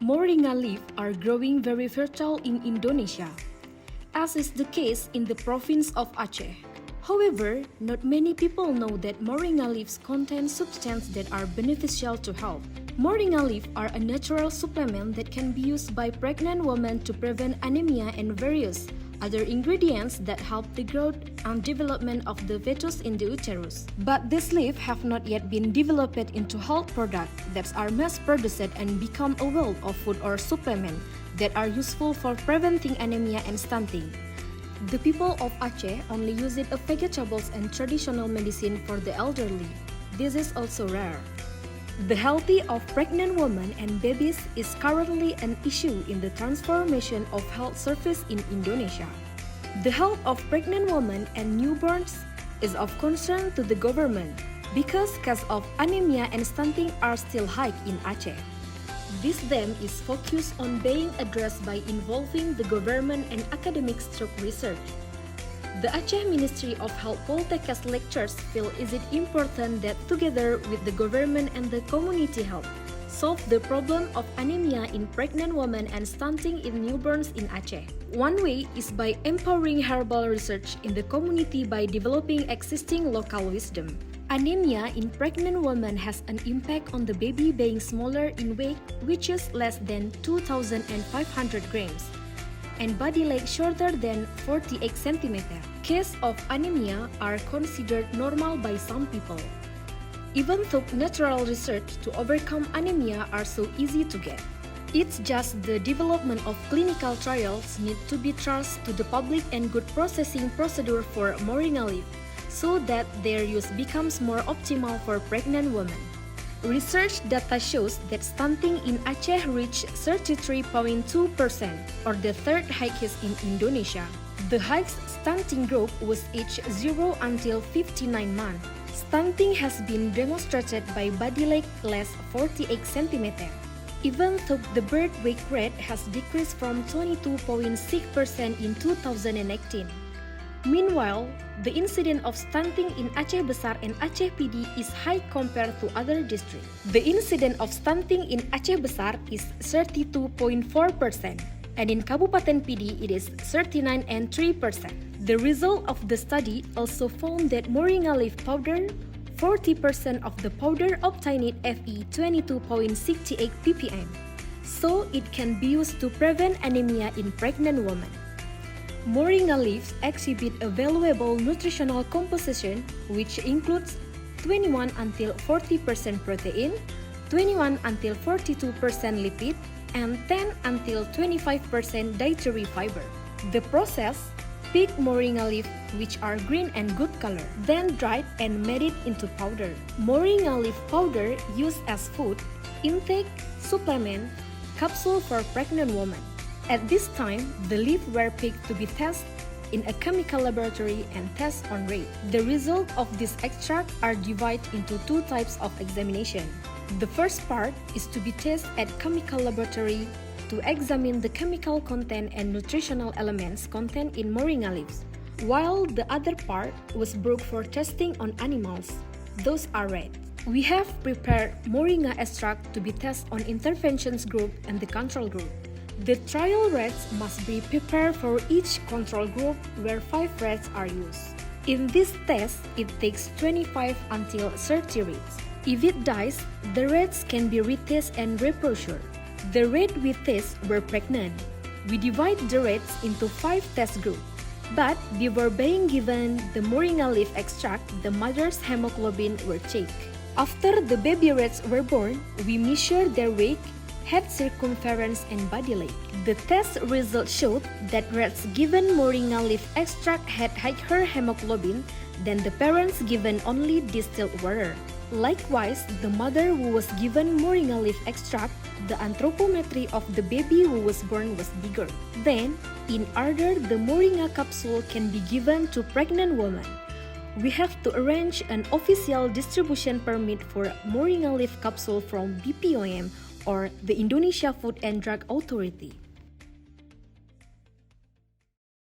Moringa leaves are growing very fertile in Indonesia, as is the case in the province of Aceh. However, not many people know that moringa leaves contain substances that are beneficial to health. Moringa leaves are a natural supplement that can be used by pregnant women to prevent anemia and various other ingredients that help the growth and development of the fetus in the uterus. But these leaves have not yet been developed into health products that are mass-produced and become a world of food or supplement that are useful for preventing anemia and stunting. The people of Aceh only use it as vegetables and traditional medicine for the elderly. This is also rare. The health of pregnant women and babies is currently an issue in the transformation of health service in Indonesia. The health of pregnant women and newborns is of concern to the government because cases of anemia and stunting are still high in Aceh. This theme is focused on being addressed by involving the government and academic research. The Aceh Ministry of Health Poltekkes lectures feel is it important that together with the government and the community health, solve the problem of anemia in pregnant women and stunting in newborns in Aceh. One way is by empowering herbal research in the community by developing existing local wisdom. Anemia in pregnant women has an impact on the baby being smaller in weight, which is less than 2,500 grams, and body length shorter than 48 cm. Cases of anemia are considered normal by some people. Even though natural research to overcome anemia are so easy to get, it's just the development of clinical trials need to be trusted to the public and good processing procedure for moringa leaf, so that their use becomes more optimal for pregnant women. Research data shows that stunting in Aceh reached 33.2%, or the third highest in Indonesia. The highest stunting group was aged 0 until 59 months. Stunting has been demonstrated by body length less 48 cm. Even though the birth weight rate has decreased from 22.6% in 2018. Meanwhile, the incidence of stunting in Aceh Besar and Aceh PD is high compared to other districts. The incidence of stunting in Aceh Besar is 32.4%, and in Kabupaten PD it is 39.3%. The result of the study also found that moringa leaf powder, 40% of the powder obtained Fe 22.68 ppm, so it can be used to prevent anemia in pregnant women. Moringa leaves exhibit a valuable nutritional composition which includes 21 until 40% protein, 21 until 42% lipid, and 10 until 25% dietary fiber. The process pick moringa leaf which are green and good color, then dried and made it into powder. Moringa leaf powder used as food, intake, supplement, capsule for pregnant women. At this time, the leaves were picked to be tested in a chemical laboratory and tested on rate. The results of this extract are divided into two types of examination. The first part is to be tested at chemical laboratory to examine the chemical content and nutritional elements contained in moringa leaves, while the other part was brought for testing on animals. Those are red. We have prepared moringa extract to be tested on interventions group and the control group. The trial rats must be prepared for each control group where 5 rats are used. In this test, it takes 25 until 30 rats. If it dies, the rats can be retested and reproduced. The rats we test were pregnant. We divide the rats into 5 test groups. But before being given the moringa leaf extract, the mother's hemoglobin were checked. After the baby rats were born, we measured their weight, head circumference, and body length. The test results showed that rats given moringa leaf extract had higher hemoglobin than the parents given only distilled water. Likewise, the mother who was given moringa leaf extract, the anthropometry of the baby who was born was bigger. Then, in order the moringa capsule can be given to pregnant women, we have to arrange an official distribution permit for moringa leaf capsule from BPOM or the Indonesia Food and Drug Authority.